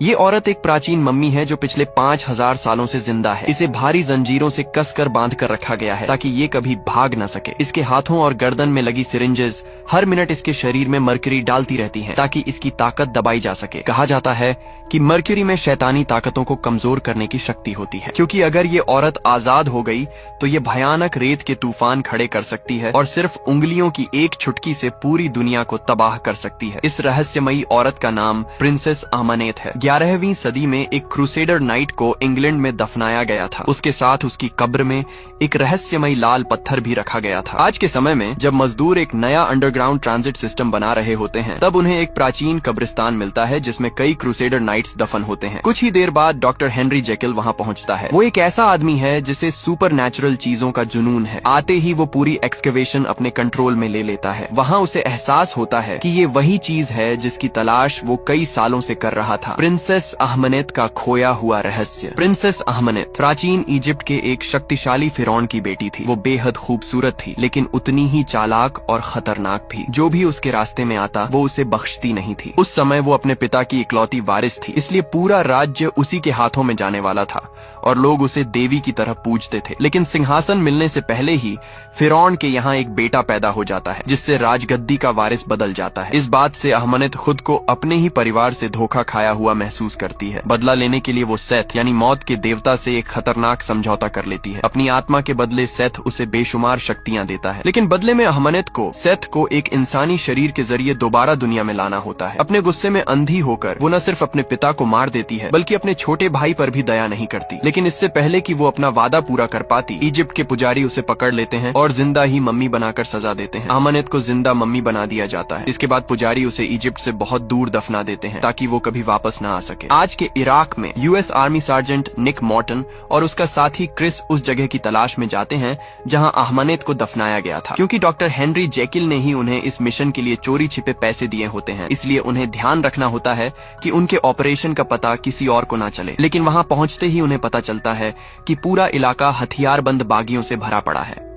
ये औरत एक प्राचीन मम्मी है जो पिछले 5000 सालों से जिंदा है। इसे भारी जंजीरों से कसकर बांध कर रखा गया है ताकि ये कभी भाग न सके। इसके हाथों और गर्दन में लगी सिरिंजेस हर मिनट इसके शरीर में मर्क्यूरी डालती रहती हैं ताकि इसकी ताकत दबाई जा सके। कहा जाता है कि मर्क्यूरी में शैतानी ताकतों को कमजोर करने की शक्ति होती है, क्योंकि अगर ये औरत आजाद हो गई तो ये भयानक रेत के तूफान खड़े कर सकती है और सिर्फ उंगलियों की एक छुटकी से पूरी दुनिया को तबाह कर सकती है। इस रहस्यमयी औरत का नाम प्रिंसेस अहमनेत है। 11वीं सदी में एक क्रूसेडर नाइट को इंग्लैंड में दफनाया गया था। उसके साथ उसकी कब्र में एक रहस्यमयी लाल पत्थर भी रखा गया था। आज के समय में जब मजदूर एक नया अंडरग्राउंड ट्रांजिट सिस्टम बना रहे होते हैं, तब उन्हें एक प्राचीन कब्रिस्तान मिलता है जिसमें कई क्रूसेडर नाइट्स दफन होते हैं। कुछ ही देर बाद डॉक्टर हेनरी जेकिल वहां पहुंचता है। वो एक ऐसा आदमी है जिसे सुपर नेचुरल चीजों का जुनून है। आते ही वो पूरी एक्सकेवेशन अपने कंट्रोल में ले लेता है। वहाँ उसे एहसास होता है कि ये वही चीज है जिसकी तलाश वो कई सालों से कर रहा था, प्रिंसेस अहमनेत का खोया हुआ रहस्य। प्रिंसेस अहमनेत प्राचीन इजिप्ट के एक शक्तिशाली फिरौन की बेटी थी। वो बेहद खूबसूरत थी, लेकिन उतनी ही चालाक और खतरनाक भी। जो भी उसके रास्ते में आता वो उसे बख्शती नहीं थी। उस समय वो अपने पिता की इकलौती वारिस थी, इसलिए पूरा राज्य उसी के हाथों में जाने वाला था और लोग उसे देवी की तरह पूजते थे। लेकिन सिंहासन मिलने से पहले ही फिरौन के यहाँ एक बेटा पैदा हो जाता है, जिससे राजगद्दी का वारिस बदल जाता है। इस बात से अहमनेत खुद को अपने ही परिवार से धोखा खाया हुआ महसूस करती है। बदला लेने के लिए वो सेथ यानी मौत के देवता से एक खतरनाक समझौता कर लेती है। अपनी आत्मा के बदले सेथ उसे बेशुमार शक्तियां देता है, लेकिन बदले में अहमनेत को सेथ को एक इंसानी शरीर के जरिए दोबारा दुनिया में लाना होता है। अपने गुस्से में अंधी होकर वो न सिर्फ अपने पिता को मार देती है, बल्कि अपने छोटे भाई पर भी दया नहीं करती। लेकिन इससे पहले कि वो अपना वादा पूरा कर पाती, इजिप्ट के पुजारी उसे पकड़ लेते हैं और जिंदा ही मम्मी बनाकर सजा देते हैं। अहमनेत को जिंदा मम्मी बना दिया जाता है। इसके बाद पुजारी उसे इजिप्ट से बहुत दूर दफना देते हैं ताकि वो कभी वापस न आ सके। आज के इराक में यूएस आर्मी सार्जेंट निक मॉर्टन और उसका साथी क्रिस उस जगह की तलाश में जाते हैं जहां अहमनेत को दफनाया गया था। क्योंकि डॉक्टर हेनरी जेकिल ने ही उन्हें इस मिशन के लिए चोरी छिपे पैसे दिए होते हैं, इसलिए उन्हें ध्यान रखना होता है कि उनके ऑपरेशन का पता किसी और को न चले। लेकिन वहां पहुंचते ही उन्हें पता चलता है कि पूरा इलाका हथियारबंद बागियों से भरा पड़ा है।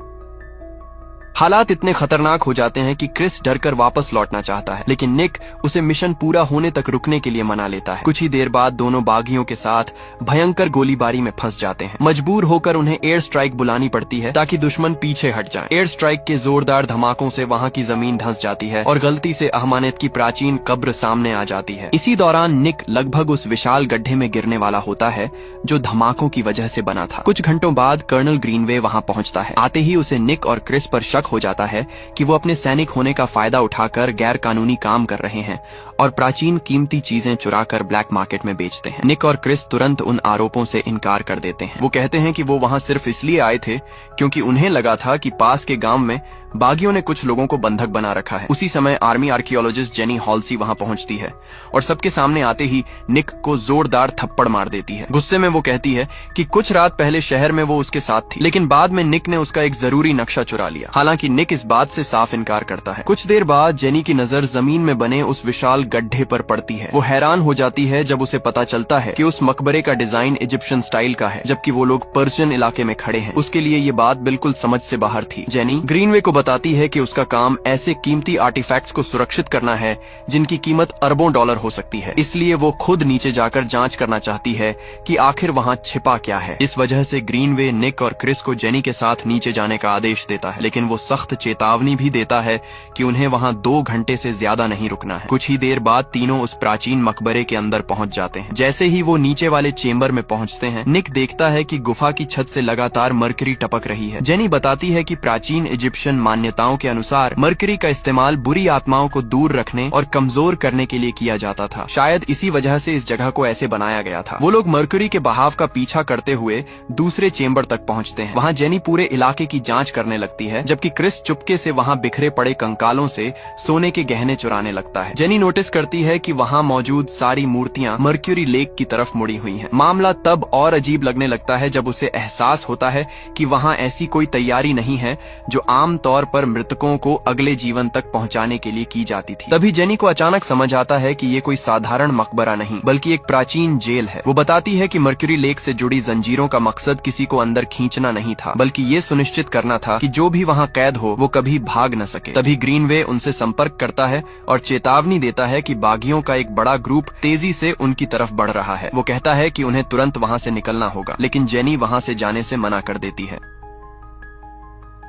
हालात इतने खतरनाक हो जाते हैं कि क्रिस डरकर वापस लौटना चाहता है, लेकिन निक उसे मिशन पूरा होने तक रुकने के लिए मना लेता है। कुछ ही देर बाद दोनों बागियों के साथ भयंकर गोलीबारी में फंस जाते हैं। मजबूर होकर उन्हें एयर स्ट्राइक बुलानी पड़ती है ताकि दुश्मन पीछे हट जाए। एयर स्ट्राइक के जोरदार धमाकों से वहां की जमीन धंस जाती है और गलती से अहमनेत की प्राचीन कब्र सामने आ जाती है। इसी दौरान निक लगभग उस विशाल गड्ढे में गिरने वाला होता है जो धमाकों की वजह से बना था। कुछ घंटों बाद कर्नल ग्रीनवे वहां पहुंचता है। आते ही उसे निक और क्रिस पर शक हो जाता है कि वो अपने सैनिक होने का फायदा उठाकर गैर कानूनी काम कर रहे हैं और प्राचीन कीमती चीजें चुराकर ब्लैक मार्केट में बेचते हैं। निक और क्रिस तुरंत उन आरोपों से इनकार कर देते हैं। वो कहते हैं कि वो वहां सिर्फ इसलिए आए थे क्योंकि उन्हें लगा था कि पास के गांव में बागियों ने कुछ लोगों को बंधक बना रखा है। उसी समय आर्मी आर्कियोलॉजिस्ट जेनी हॉल्सी वहां पहुंचती है और सबके सामने आते ही निक को जोरदार थप्पड़ मार देती है। गुस्से में वो कहती है कि कुछ रात पहले शहर में वो उसके साथ थी, लेकिन बाद में निक ने उसका एक जरूरी नक्शा चुरा लिया। हालांकि निक इस बात से साफ इनकार करता है। कुछ देर बाद जेनी की नजर जमीन में बने उस विशाल गड्ढे पर पड़ती है। वो हैरान हो जाती है जब उसे पता चलता है कि उस मकबरे का डिजाइन इजिप्शियन स्टाइल का है, जबकि वो लोग पर्शियन इलाके में खड़े हैं। उसके लिए ये बात बिल्कुल समझ से बाहर थी। जेनी ग्रीनवे को बताती है कि उसका काम ऐसे कीमती आर्टिफैक्ट्स को सुरक्षित करना है जिनकी कीमत अरबों डॉलर हो सकती है, इसलिए वो खुद नीचे जाकर जांच करना चाहती है कि आखिर वहां छिपा क्या है। इस वजह से ग्रीनवे निक और क्रिस को जेनी के साथ नीचे जाने का आदेश देता है, लेकिन वो सख्त चेतावनी भी देता है कि उन्हें वहां 2 घंटे से ज्यादा नहीं रुकना है। कुछ ही देर बाद तीनों उस प्राचीन मकबरे के अंदर पहुंच जाते हैं। जैसे ही वो नीचे वाले चेंबर में पहुंचते हैं, निक देखता है कि गुफा की छत से लगातार मरकरी टपक रही है। जेनी बताती है कि प्राचीन इजिप्शियन मान्यताओं के अनुसार मरकरी का इस्तेमाल बुरी आत्माओं को दूर रखने और कमजोर करने के लिए किया जाता था। शायद इसी वजह से इस जगह को ऐसे बनाया गया था। वो लोग मरकरी के बहाव का पीछा करते हुए दूसरे चेंबर तक पहुंचते हैं। वहां जेनी पूरे इलाके की जांच करने लगती है, जबकि क्रिस चुपके से वहां बिखरे पड़े कंकालों से सोने के गहने चुराने लगता है। जेनी नोटिस करती है कि वहां मौजूद सारी मूर्तियां मर्क्यूरी लेक की तरफ मुड़ी हुई हैं। मामला तब और अजीब लगने लगता है जब उसे एहसास होता है कि वहां ऐसी कोई तैयारी नहीं है जो आम तौर पर मृतकों को अगले जीवन तक पहुंचाने के लिए की जाती थी। तभी जेनी को अचानक समझ आता है कि ये कोई साधारण मकबरा नहीं बल्कि एक प्राचीन जेल है। वो बताती है कि मर्क्यूरी लेक से जुड़ी जंजीरों का मकसद किसी को अंदर खींचना नहीं था, बल्कि ये सुनिश्चित करना था कि जो भी वहां कैद कैद हो वो कभी भाग न सके। तभी ग्रीनवे उनसे संपर्क करता है और चेतावनी देता है कि बागियों का एक बड़ा ग्रुप तेजी से उनकी तरफ बढ़ रहा है। वो कहता है कि उन्हें तुरंत वहां से निकलना होगा, लेकिन जेनी वहां से जाने से मना कर देती है।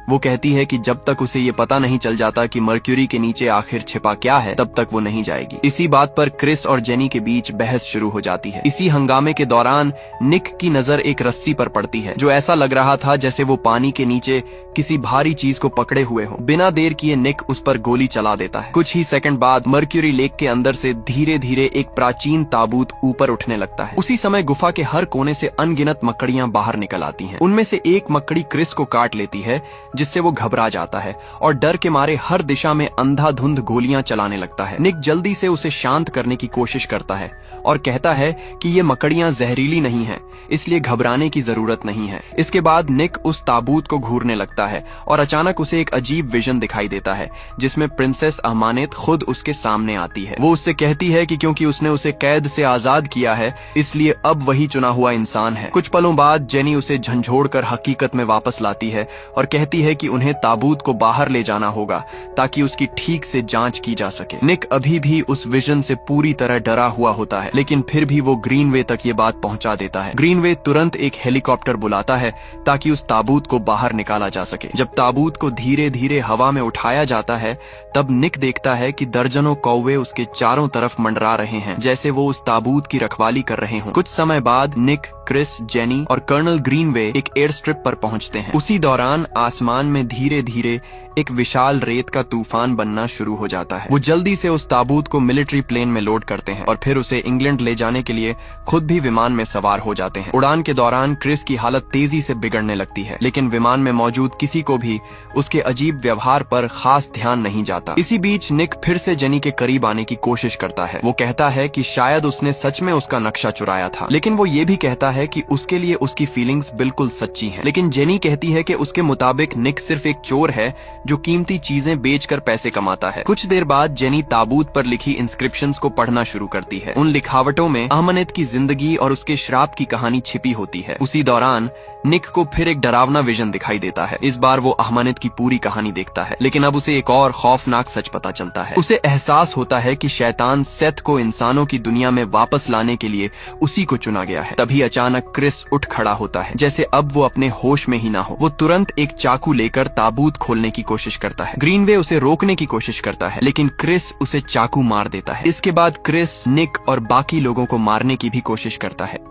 वो कहती है कि जब तक उसे ये पता नहीं चल जाता कि मर्क्यूरी के नीचे आखिर छिपा क्या है, तब तक वो नहीं जाएगी। इसी बात पर क्रिस और जेनी के बीच बहस शुरू हो जाती है। इसी हंगामे के दौरान निक की नजर एक रस्सी पर पड़ती है, जो ऐसा लग रहा था जैसे वो पानी के नीचे किसी भारी चीज को पकड़े हुए हो। बिना देर किए निक उस पर गोली चला देता है। कुछ ही सेकंड बाद मर्क्यूरी लेक के अंदर से धीरे धीरे एक प्राचीन ताबूत ऊपर उठने लगता है। उसी समय गुफा के हर कोने से अनगिनत मकड़ियां बाहर निकल आती हैं। उनमें से एक मकड़ी क्रिस को काट लेती है, जिससे वो घबरा जाता है और डर के मारे हर दिशा में अंधाधुंध गोलियां चलाने लगता है। निक जल्दी से उसे शांत करने की कोशिश करता है और कहता है कि ये मकड़ियां जहरीली नहीं हैं, इसलिए घबराने की जरूरत नहीं है। इसके बाद निक उस ताबूत को घूरने लगता है और अचानक उसे एक अजीब विजन दिखाई देता है, जिसमें प्रिंसेस अहमानेत खुद उसके सामने आती है। वो उससे कहती है कि क्योंकि उसने उसे कैद से आजाद किया है, इसलिए अब वही चुना हुआ इंसान है। कुछ पलों बाद जेनी उसे झंझोड़कर हकीकत में वापस लाती है और कहती है कि उन्हें ताबूत को बाहर ले जाना होगा ताकि उसकी ठीक से जांच की जा सके। निक अभी भी उस विजन से पूरी तरह डरा हुआ होता है, लेकिन फिर भी वो ग्रीनवे तक ये बात पहुंचा देता है। ग्रीनवे तुरंत एक हेलीकॉप्टर बुलाता है ताकि उस ताबूत को बाहर निकाला जा सके। जब ताबूत को धीरे धीरे हवा में उठाया जाता है, तब निक देखता है कि दर्जनों कौवे उसके चारों तरफ मंडरा रहे हैं, जैसे वो उस ताबूत की रखवाली कर रहे हों। कुछ समय बाद निक, क्रिस, जेनी और कर्नल ग्रीनवे एक एयर स्ट्रिप पर पहुंचते हैं। उसी दौरान आसमान में धीरे धीरे एक विशाल रेत का तूफान बनना शुरू हो जाता है। वो जल्दी से उस ताबूत को मिलिट्री प्लेन में लोड करते हैं और फिर उसे इंग्लैंड ले जाने के लिए खुद भी विमान में सवार हो जाते हैं। उड़ान के दौरान क्रिस की हालत तेजी से बिगड़ने लगती है, लेकिन विमान में मौजूद किसी को भी उसके अजीब व्यवहार पर खास ध्यान नहीं जाता। इसी बीच निक फिर से जेनी के करीब आने की कोशिश करता है। वो कहता है कि शायद उसने सच में उसका नक्शा चुराया था, लेकिन वो ये भी कहता है कि उसके लिए उसकी फीलिंग्स बिल्कुल सच्ची हैं। लेकिन जेनी कहती है कि उसके मुताबिक निक सिर्फ एक चोर है जो कीमती चीजें बेचकर पैसे कमाता है। कुछ देर बाद जेनी ताबूत पर लिखी इंस्क्रिप्शंस को पढ़ना शुरू करती है। उन लिखावटों में अहमनेत की जिंदगी और उसके श्राप की कहानी छिपी होती है। उसी दौरान निक को फिर एक डरावना विजन दिखाई देता है। इस बार वो अहमनेत की पूरी कहानी देखता है, लेकिन अब उसे एक और खौफनाक सच पता चलता है। उसे एहसास होता है कि शैतान सेथ को इंसानों की दुनिया में वापस लाने के लिए उसी को चुना गया है। तभी अचानक क्रिस उठ खड़ा होता है, जैसे अब वो अपने होश में ही ना हो। वो तुरंत एक चाकू लेकर ताबूत खोलने की कोशिश करता है। ग्रीनवे उसे रोकने की कोशिश करता है, लेकिन क्रिस उसे चाकू मार देता है। इसके बाद क्रिस, निक और बाकी लोगों को मारने की भी कोशिश करता है।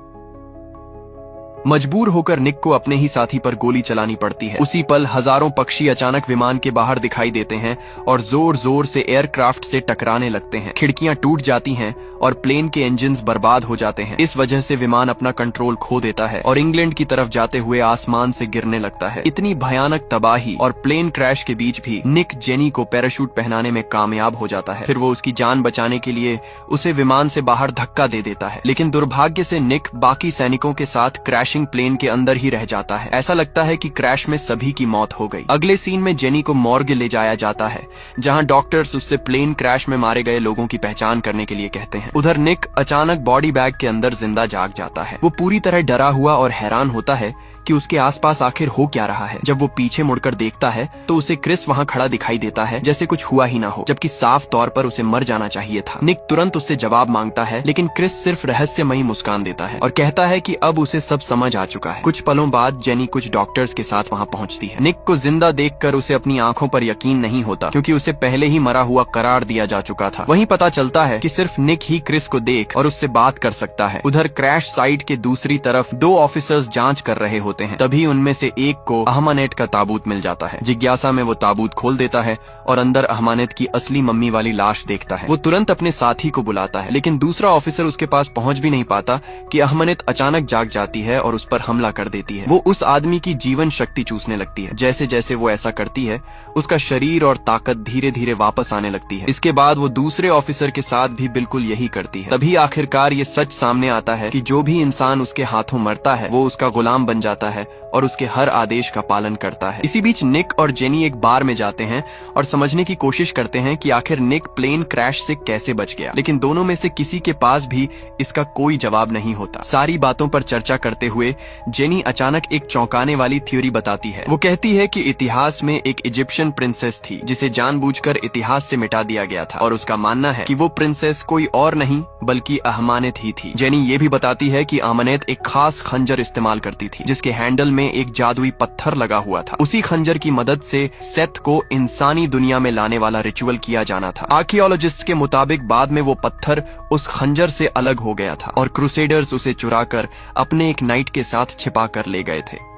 मजबूर होकर निक को अपने ही साथी पर गोली चलानी पड़ती है। उसी पल हजारों पक्षी अचानक विमान के बाहर दिखाई देते हैं और जोर जोर से एयरक्राफ्ट से टकराने लगते हैं। खिड़कियां टूट जाती हैं और प्लेन के इंजन्स बर्बाद हो जाते हैं। इस वजह से विमान अपना कंट्रोल खो देता है और इंग्लैंड की तरफ जाते हुए आसमान से गिरने लगता है। इतनी भयानक तबाही और प्लेन क्रैश के बीच भी निक जेनी को पैराशूट पहनाने में कामयाब हो जाता है। फिर वो उसकी जान बचाने के लिए उसे विमान से बाहर धक्का दे देता है, लेकिन दुर्भाग्य से निक बाकी सैनिकों के साथ क्रैश प्लेन के अंदर ही रह जाता है। ऐसा लगता है कि क्रैश में सभी की मौत हो गई। अगले सीन में जेनी को मॉर्ग ले जाया जाता है, जहां डॉक्टर्स उससे प्लेन क्रैश में मारे गए लोगों की पहचान करने के लिए कहते हैं। उधर निक अचानक बॉडी बैग के अंदर जिंदा जाग जाता है। वो पूरी तरह डरा हुआ और हैरान होता है कि उसके आसपास आखिर हो क्या रहा है। जब वो पीछे मुड़कर देखता है तो उसे क्रिस वहां खड़ा दिखाई देता है, जैसे कुछ हुआ ही ना हो, जबकि साफ तौर पर उसे मर जाना चाहिए था। निक तुरंत उससे जवाब मांगता है, लेकिन क्रिस सिर्फ रहस्यमयी मुस्कान देता है और कहता है कि अब उसे सब समझ आ चुका है। कुछ पलों बाद जेनी कुछ डॉक्टर्स के साथ वहां पहुंचती है। निक को जिंदा देखकर उसे अपनी आंखों पर यकीन नहीं होता, क्योंकि उसे पहले ही मरा हुआ करार दिया जा चुका था। वहीं पता चलता है कि सिर्फ निक ही क्रिस को देख और उससे बात कर सकता है। उधर क्रैश साइट के दूसरी तरफ 2 ऑफिसर्स जांच कर रहे होते हैं। तभी उनमें से एक को अहमानेट का ताबूत मिल जाता है। जिज्ञासा में वो ताबूत खोल देता है और अंदर अहमानेत की असली मम्मी वाली लाश देखता है। वो तुरंत अपने साथी को बुलाता है, लेकिन दूसरा ऑफिसर उसके पास पहुंच भी नहीं पाता कि अहमानेत अचानक जाग जाती है और उस पर हमला कर देती है। वो उस आदमी की जीवन शक्ति चूसने लगती है। जैसे जैसे वो ऐसा करती है, उसका शरीर और ताकत धीरे धीरे वापस आने लगती है। इसके बाद वो दूसरे ऑफिसर के साथ भी बिल्कुल यही करती है। तभी आखिरकार ये सच सामने आता है कि जो भी इंसान उसके हाथों मरता है, वो उसका गुलाम बन जाता जाता है और उसके हर आदेश का पालन करता है। इसी बीच निक और जेनी एक बार में जाते हैं और समझने की कोशिश करते हैं कि आखिर निक प्लेन क्रैश से कैसे बच गया, लेकिन दोनों में से किसी के पास भी इसका कोई जवाब नहीं होता। सारी बातों पर चर्चा करते हुए जेनी अचानक एक चौंकाने वाली थ्योरी बताती है। वो कहती है कि इतिहास में एक इजिप्शियन प्रिंसेस थी जिसे जानबूझकर इतिहास से मिटा दिया गया था, और उसका मानना है कि वो प्रिंसेस कोई और नहीं बल्कि अहमानेत ही थी। जेनी ये भी बताती है कि अहमानेत एक खास खंजर इस्तेमाल करती थी जिसके हैंडल में एक जादुई पत्थर लगा हुआ था। उसी खंजर की मदद से सेथ को इंसानी दुनिया में लाने वाला रिचुअल किया जाना था। आर्कियोलॉजिस्ट के मुताबिक बाद में वो पत्थर उस खंजर से अलग हो गया था और क्रूसेडर्स उसे चुराकर अपने एक नाइट के साथ छिपा कर ले गए थे।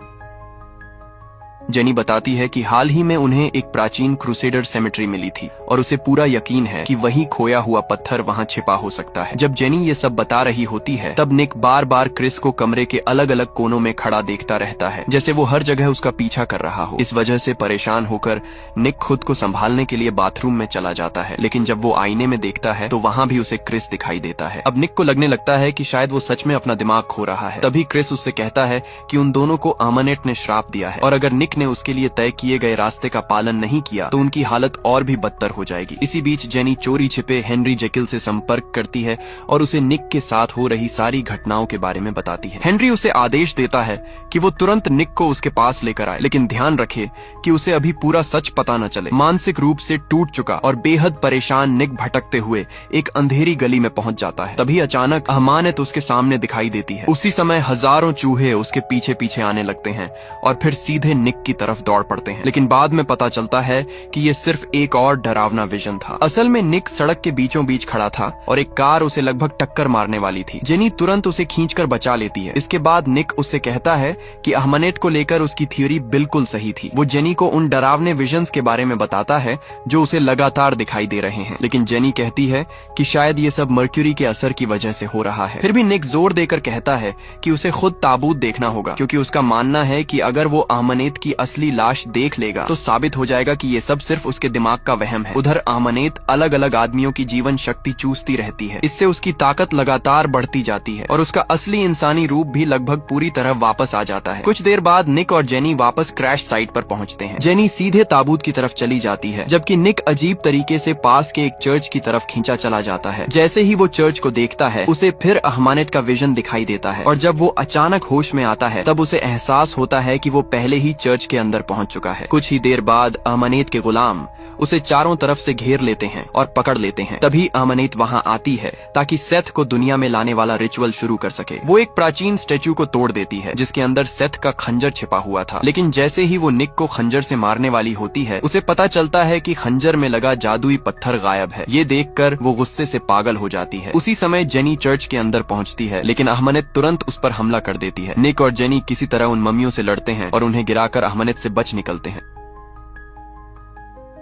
जेनी बताती है कि हाल ही में उन्हें एक प्राचीन क्रूसेडर सेमेट्री मिली थी और उसे पूरा यकीन है कि वही खोया हुआ पत्थर वहां छिपा हो सकता है। जब जेनी ये सब बता रही होती है तब निक बार बार क्रिस को कमरे के अलग अलग कोनों में खड़ा देखता रहता है, जैसे वो हर जगह उसका पीछा कर रहा हो। इस वजह से परेशान होकर निक खुद को संभालने के लिए बाथरूम में चला जाता है, लेकिन जब वो आईने में देखता है तो वहां भी उसे क्रिस दिखाई देता है। अब निक को लगने लगता है कि शायद वो सच में अपना दिमाग खो रहा है। तभी क्रिस उससे कहता है कि उन दोनों को अहमानेत ने श्राप दिया है और अगर निक ने उसके लिए तय किए गए रास्ते का पालन नहीं किया तो उनकी हालत और भी बदतर हो जाएगी। इसी बीच जेनी चोरी छिपे हेनरी जेकिल से संपर्क करती है और उसे निक के साथ हो रही सारी घटनाओं के बारे में बताती है। हेनरी उसे आदेश देता है कि वो तुरंत निक को उसके पास लेकर आए, लेकिन ध्यान रखे कि उसे अभी पूरा सच पता न चले। मानसिक रूप से टूट चुका और बेहद परेशान निक भटकते हुए एक अंधेरी गली में पहुंच जाता है। तभी अचानक अहमानेत उसके सामने दिखाई देती है। उसी समय हजारों चूहे उसके पीछे पीछे आने लगते हैं और फिर सीधे निक की तरफ दौड़ पड़ते हैं, लेकिन बाद में पता चलता है कि ये सिर्फ एक और डरावना विजन था। असल में निक सड़क के बीचों बीच खड़ा था और एक कार उसे लगभग टक्कर मारने वाली थी। जेनी तुरंत उसे खींचकर बचा लेती है। इसके बाद निक उससे कहता है कि अहमानेत को लेकर उसकी थ्योरी बिल्कुल सही थी। वो जेनी को उन डरावने विजन्स के बारे में बताता है जो उसे लगातार दिखाई दे रहे हैं, लेकिन जेनी कहती है कि शायद ये सब मर्क्यूरी के असर की वजह से हो रहा है। फिर भी निक जोर देकर कहता है कि उसे खुद ताबूत देखना होगा, क्योंकि उसका मानना है कि अगर वो अहमानेत की असली लाश देख लेगा तो साबित हो जाएगा कि ये सब सिर्फ उसके दिमाग का वहम है। उधर अहमानेत अलग अलग आदमियों की जीवन शक्ति चूसती रहती है। इससे उसकी ताकत लगातार बढ़ती जाती है और उसका असली इंसानी रूप भी लगभग पूरी तरह वापस आ जाता है। कुछ देर बाद निक और जेनी वापस क्रैश साइट पर पहुंचते हैं। जेनी सीधे ताबूत की तरफ चली जाती है, जबकि निक अजीब तरीके से पास के एक चर्च की तरफ खींचा चला जाता है। जैसे ही वो चर्च को देखता है उसे फिर अहमानेत का विजन दिखाई देता है और जब वो अचानक होश में आता है तब उसे एहसास होता है कि वो पहले ही चर्च के अंदर पहुंच चुका है। कुछ ही देर बाद अहमानेत के गुलाम उसे चारों तरफ से घेर लेते हैं और पकड़ लेते हैं। तभी अहमानेत वहां आती है ताकि सेथ को दुनिया में लाने वाला रिचुअल शुरू कर सके। वो एक प्राचीन स्टेच्यू को तोड़ देती है जिसके अंदर सेथ का खंजर छिपा हुआ था, लेकिन जैसे ही वो निक को खंजर से मारने वाली होती है उसे पता चलता है कि खंजर में लगा जादुई पत्थर गायब है। ये देखकर वो गुस्से से पागल हो जाती है। उसी समय जेनी चर्च के अंदर पहुंचती है, लेकिन अहमानेत तुरंत उस पर हमला कर देती है। निक और जेनी किसी तरह उन मम्मियों से लड़ते हैं और उन्हें गिराकर अहमानेत से बच निकलते हैं।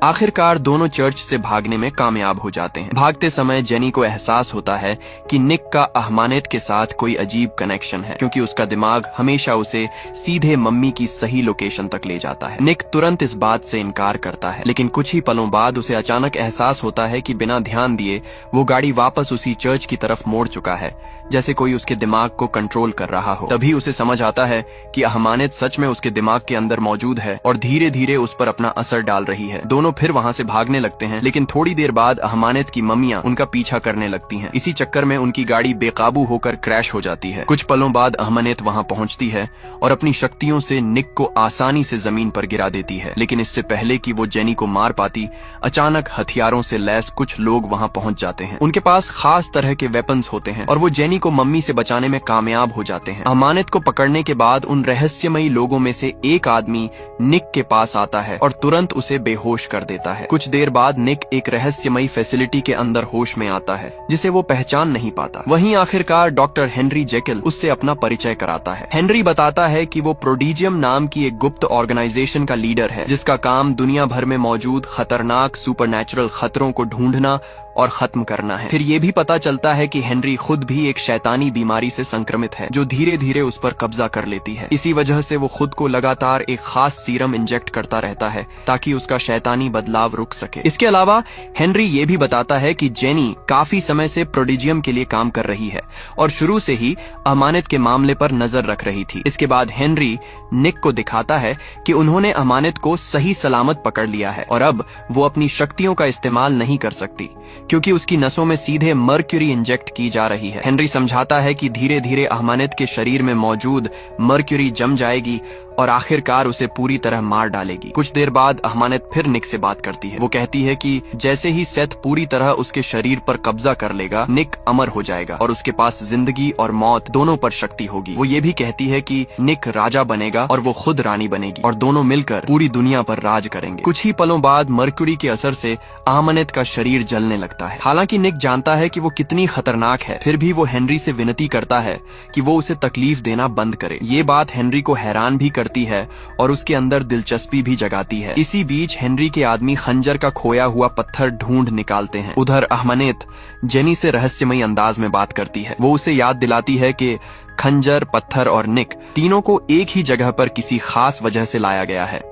आखिरकार दोनों चर्च से भागने में कामयाब हो जाते हैं। भागते समय जेनी को एहसास होता है कि निक का अहमानेत के साथ कोई अजीब कनेक्शन है, क्योंकि उसका दिमाग हमेशा उसे सीधे मम्मी की सही लोकेशन तक ले जाता है। निक तुरंत इस बात से इनकार करता है, लेकिन कुछ ही पलों बाद उसे अचानक एहसास होता है कि बिना ध्यान दिए वो गाड़ी वापस उसी चर्च की तरफ मोड़ चुका है, जैसे कोई उसके दिमाग को कंट्रोल कर रहा हो। तभी उसे समझ आता है कि अहमानेत सच में उसके दिमाग के अंदर मौजूद है और धीरे धीरे उस पर अपना असर डाल रही है। दोनों फिर वहां से भागने लगते हैं, लेकिन थोड़ी देर बाद अहमानेत की मम्मियां उनका पीछा करने लगती हैं। इसी चक्कर में उनकी गाड़ी बेकाबू होकर क्रैश हो जाती है। कुछ पलों बाद अहमानेत वहां पहुंचती है और अपनी शक्तियों से निक को आसानी से जमीन पर गिरा देती है, लेकिन इससे पहले कि वो जेनी को मार पाती, अचानक हथियारों से लैस कुछ लोग वहां पहुंच जाते हैं। उनके पास खास तरह के वेपन्स होते हैं और वो जेनी को मम्मी से बचाने में कामयाब हो जाते हैं। अहमानेत को पकड़ने के बाद उन रहस्यमयी लोगों में से एक आदमी निक के पास आता है और तुरंत उसे बेहोश कर देता है। कुछ देर बाद निक एक रहस्यमयी फैसिलिटी के अंदर होश में आता है जिसे वो पहचान नहीं पाता। वहीं आखिरकार डॉक्टर हेनरी जेकिल उससे अपना परिचय कराता है। हेनरी बताता है कि वो प्रोडिजियम नाम की एक गुप्त ऑर्गेनाइजेशन का लीडर है जिसका काम दुनिया भर में मौजूद खतरनाक सुपरनैचुरल खतरों को ढूंढना और खत्म करना है। फिर ये भी पता चलता है कि हेनरी खुद भी एक शैतानी बीमारी से संक्रमित है जो धीरे धीरे उस पर कब्जा कर लेती है। इसी वजह से वो खुद को लगातार एक खास सीरम इंजेक्ट करता रहता है ताकि उसका शैतानी बदलाव रुक सके। इसके अलावा हेनरी ये भी बताता है कि जेनी काफी समय से प्रोडिजियम के लिए काम कर रही है और शुरू से ही अमानत के मामले पर नजर रख रही थी। इसके बाद हेनरी निक को दिखाता है कि उन्होंने अमानत को सही सलामत पकड़ लिया है और अब वो अपनी शक्तियों का इस्तेमाल नहीं कर सकती क्योंकि उसकी नसों में सीधे मर्क्यूरी इंजेक्ट की जा रही है। हेनरी समझाता है कि धीरे धीरे अमानत के शरीर में मौजूद मर्क्यूरी जम जाएगी और आखिरकार उसे पूरी तरह मार डालेगी। कुछ देर बाद अमानत फिर निक से बात करती है। वो कहती है कि जैसे ही सेथ पूरी तरह उसके शरीर पर कब्जा कर लेगा, निक अमर हो जाएगा और उसके पास जिंदगी और मौत दोनों पर शक्ति होगी। वो ये भी कहती है कि निक राजा बनेगा और वो खुद रानी बनेगी और दोनों मिलकर पूरी दुनिया पर राज करेंगे। कुछ ही पलों बाद मर्क्यूरी के असर से अमानत का शरीर जलने लगता है। हालांकि निक जानता है कि वो कितनी खतरनाक है, फिर भी वो हेनरी से विनती करता है कि वो उसे तकलीफ देना बंद करे। ये बात हेनरी को हैरान भी करती है और उसके अंदर दिलचस्पी भी जगाती है। इसी बीच हेनरी के आदमी खंजर का खोया हुआ पत्थर ढूंढ निकालते हैं। उधर अमानत जेनी से रहस्यमयी अंदाज में बात करती है। वो उसे याद दिलाती है कि खंजर, पत्थर और निक तीनों को एक ही जगह पर किसी खास वजह से लाया गया है।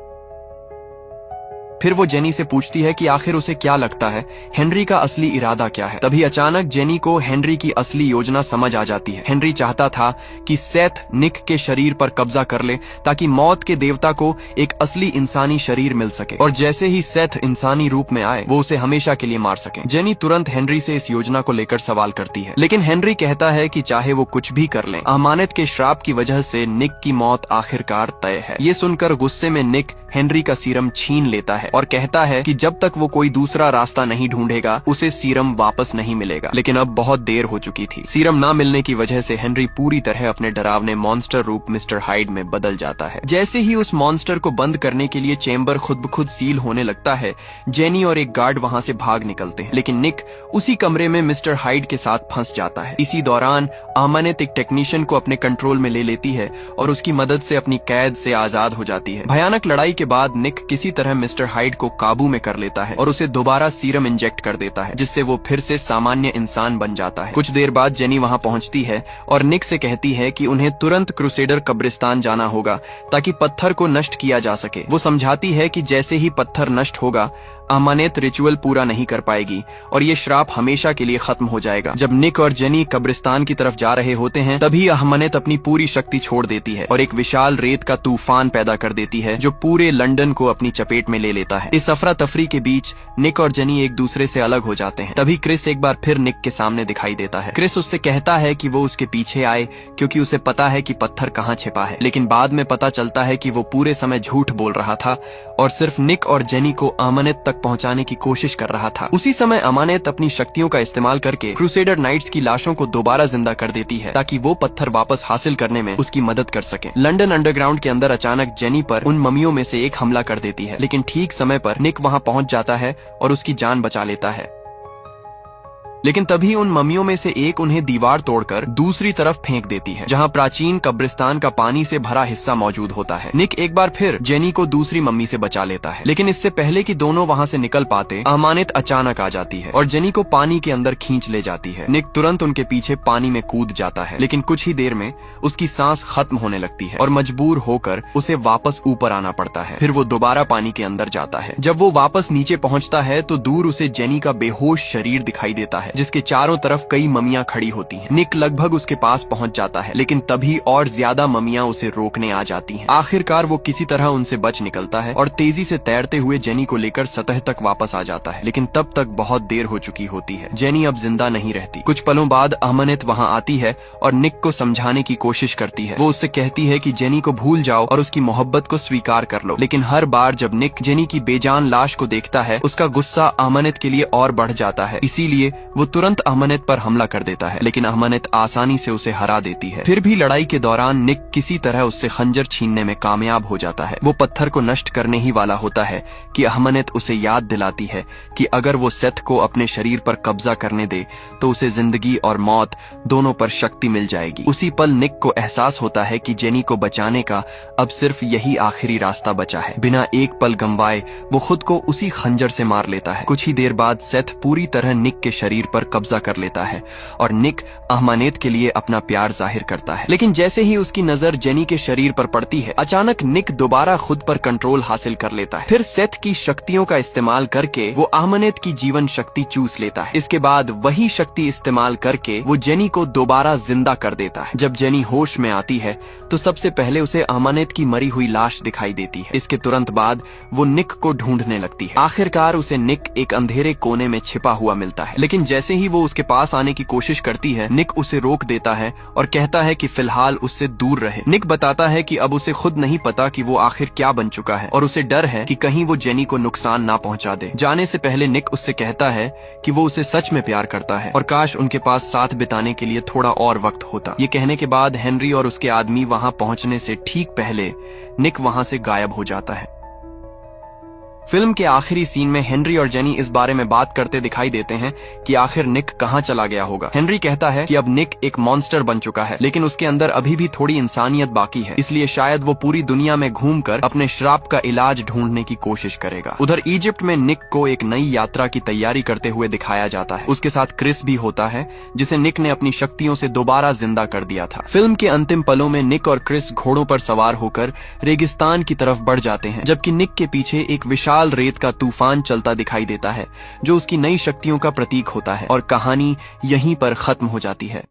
फिर वो जेनी से पूछती है कि आखिर उसे क्या लगता है हेनरी का असली इरादा क्या है। तभी अचानक जेनी को हेनरी की असली योजना समझ आ जाती है। हेनरी चाहता था कि सेथ निक के शरीर पर कब्जा कर ले ताकि मौत के देवता को एक असली इंसानी शरीर मिल सके और जैसे ही सेथ इंसानी रूप में आए वो उसे हमेशा के लिए मार सके। जेनी तुरंत हेनरी से इस योजना को लेकर सवाल करती है, लेकिन हेनरी कहता है कि चाहे वो कुछ भी कर लें, अमानत के श्राप की वजह से निक की मौत आखिरकार तय है। ये सुनकर गुस्से में निक हेनरी का सीरम छीन लेता है और कहता है कि जब तक वो कोई दूसरा रास्ता नहीं ढूंढेगा उसे सीरम वापस नहीं मिलेगा। लेकिन अब बहुत देर हो चुकी थी। सीरम ना मिलने की वजह से हेनरी पूरी तरह अपने डरावने मॉन्स्टर रूप मिस्टर हाइड में बदल जाता है। जैसे ही उस मॉन्स्टर को बंद करने के लिए चेम्बर खुद ब खुद सील होने लगता है, जेनी और एक गार्ड वहाँ से भाग निकलते हैं, लेकिन निक उसी कमरे में मिस्टर हाइड के साथ फंस जाता है। इसी दौरान अमानत एक टेक्नीशियन को अपने कंट्रोल में ले लेती है और उसकी मदद से अपनी कैद से आजाद हो जाती है। भयानक लड़ाई के बाद निक किसी तरह मिस्टर हाइड को काबू में कर लेता है और उसे दोबारा सीरम इंजेक्ट कर देता है, जिससे वो फिर से सामान्य इंसान बन जाता है। कुछ देर बाद जेनी वहाँ पहुँचती है और निक से कहती है कि उन्हें तुरंत क्रूसेडर कब्रिस्तान जाना होगा ताकि पत्थर को नष्ट किया जा सके। वो समझाती है कि जैसे ही पत्थर नष्ट होगा अमानत रिचुअल पूरा नहीं कर पाएगी और ये श्राप हमेशा के लिए खत्म हो जाएगा। जब निक और जेनी कब्रिस्तान की तरफ जा रहे होते हैं तभी अमानत अपनी पूरी शक्ति छोड़ देती है और एक विशाल रेत का तूफान पैदा कर देती है जो पूरे लंदन को अपनी चपेट में ले लेता है। इस अफरा तफरी के बीच निक और जेनी एक दूसरे से अलग हो जाते हैं। तभी क्रिस एक बार फिर निक के सामने दिखाई देता है। क्रिस उससे कहता है कि वो उसके पीछे आए क्योंकि उसे पता है कि पत्थर कहाँ छिपा है, लेकिन बाद में पता चलता है कि वो पूरे समय झूठ बोल रहा था और सिर्फ निक और जेनी को अमानत तक पहुंचाने की कोशिश कर रहा था। उसी समय अमानत अपनी शक्तियों का इस्तेमाल करके क्रूसेडर नाइट्स की लाशों को दोबारा जिंदा कर देती है ताकि वो पत्थर वापस हासिल करने में उसकी मदद कर सके। लंदन अंडरग्राउंड के अंदर अचानक जेनी पर उन ममियों में से एक हमला कर देती है, लेकिन ठीक समय पर निक वहां पहुंच जाता है और उसकी जान बचा लेता है। लेकिन तभी उन ममियों में से एक उन्हें दीवार तोड़कर दूसरी तरफ फेंक देती है जहां प्राचीन कब्रिस्तान का पानी से भरा हिस्सा मौजूद होता है। निक एक बार फिर जेनी को दूसरी मम्मी से बचा लेता है, लेकिन इससे पहले कि दोनों वहां से निकल पाते अमानत अचानक आ जाती है और जेनी को पानी के अंदर खींच ले जाती है। निक तुरंत उनके पीछे पानी में कूद जाता है, लेकिन कुछ ही देर में उसकी सांस खत्म होने लगती है और मजबूर होकर उसे वापस ऊपर आना पड़ता है। फिर वो दोबारा पानी के अंदर जाता है। जब वो वापस नीचे पहुंचता है तो दूर उसे जेनी का बेहोश शरीर दिखाई देता है जिसके चारों तरफ कई ममियां खड़ी होती हैं। निक लगभग उसके पास पहुंच जाता है, लेकिन तभी और ज्यादा ममियां उसे रोकने आ जाती हैं। आखिरकार वो किसी तरह उनसे बच निकलता है और तेजी से तैरते हुए जेनी को लेकर सतह तक वापस आ जाता है, लेकिन तब तक बहुत देर हो चुकी होती है। जेनी अब जिंदा नहीं रहती। कुछ पलों बाद अमानत वहां आती है और निक को समझाने की कोशिश करती है। वो उससे कहती है कि जेनी को भूल जाओ और उसकी मोहब्बत को स्वीकार कर लो, लेकिन हर बार जब निक जेनी की बेजान लाश को देखता है उसका गुस्सा अमानत के लिए और बढ़ जाता है। इसीलिए वो वो तुरंत अहमनेत पर हमला कर देता है, लेकिन अहमनेत आसानी से उसे हरा देती है। फिर भी लड़ाई के दौरान निक किसी तरह उससे खंजर छीनने में कामयाब हो जाता है। वो पत्थर को नष्ट करने ही वाला होता है कि अहमनेत उसे याद दिलाती है कि अगर वो सेथ को अपने शरीर पर कब्जा करने दे तो उसे जिंदगी और मौत दोनों पर शक्ति मिल जाएगी। उसी पल निक को एहसास होता है कि जेनी को बचाने का अब सिर्फ यही आखिरी रास्ता बचा है। बिना एक पल गंवाए वो खुद को उसी खंजर से मार लेता है। कुछ ही देर बाद सेथ पूरी तरह निक के शरीर पर कब्जा कर लेता है और निक अहमनेत के लिए अपना प्यार जाहिर करता है। लेकिन जैसे ही उसकी नजर जेनी के शरीर पर पड़ती है, अचानक निक दोबारा खुद पर कंट्रोल हासिल कर लेता है। फिर सेथ की शक्तियों का इस्तेमाल करके वो अहमनेत की जीवन शक्ति चूस लेता है। इसके बाद वही शक्ति इस्तेमाल करके वो जेनी को दोबारा जिंदा कर देता है। जब जेनी होश में आती है तो सबसे पहले उसे अहमनेत की मरी हुई लाश दिखाई देती है। इसके तुरंत बाद वो निक को ढूंढने लगती है। आखिरकार उसे निक एक अंधेरे कोने में छिपा हुआ मिलता है, लेकिन जैसे ही वो उसके पास आने की कोशिश करती है, निक उसे रोक देता है और कहता है कि फिलहाल उससे दूर रहे। निक बताता है कि अब उसे खुद नहीं पता कि वो आखिर क्या बन चुका है और उसे डर है कि कहीं वो जेनी को नुकसान ना पहुंचा दे। जाने से पहले निक उससे कहता है कि वो उसे सच में प्यार करता है और काश उनके पास साथ बिताने के लिए थोड़ा और वक्त होता। ये कहने के बाद हेनरी और उसके आदमी वहां पहुंचने से ठीक पहले निक वहां से गायब हो जाता है। फिल्म के आखिरी सीन में हेनरी और जेनी इस बारे में बात करते दिखाई देते हैं कि आखिर निक कहां चला गया होगा। हेनरी कहता है कि अब निक एक मॉन्स्टर बन चुका है, लेकिन उसके अंदर अभी भी थोड़ी इंसानियत बाकी है, इसलिए शायद वो पूरी दुनिया में घूमकर अपने श्राप का इलाज ढूंढने की कोशिश करेगा। उधर इजिप्ट में निक को एक नई यात्रा की तैयारी करते हुए दिखाया जाता है। उसके साथ क्रिस भी होता है, जिसे निक ने अपनी शक्तियों से दोबारा जिंदा कर दिया था। फिल्म के अंतिम पलों में निक और क्रिस घोड़ों पर सवार होकर रेगिस्तान की तरफ बढ़ जाते हैं, जबकि निक के पीछे एक विशाल रेत का तूफान चलता दिखाई देता है, जो उसकी नई शक्तियों का प्रतीक होता है और कहानी यहीं पर खत्म हो जाती है।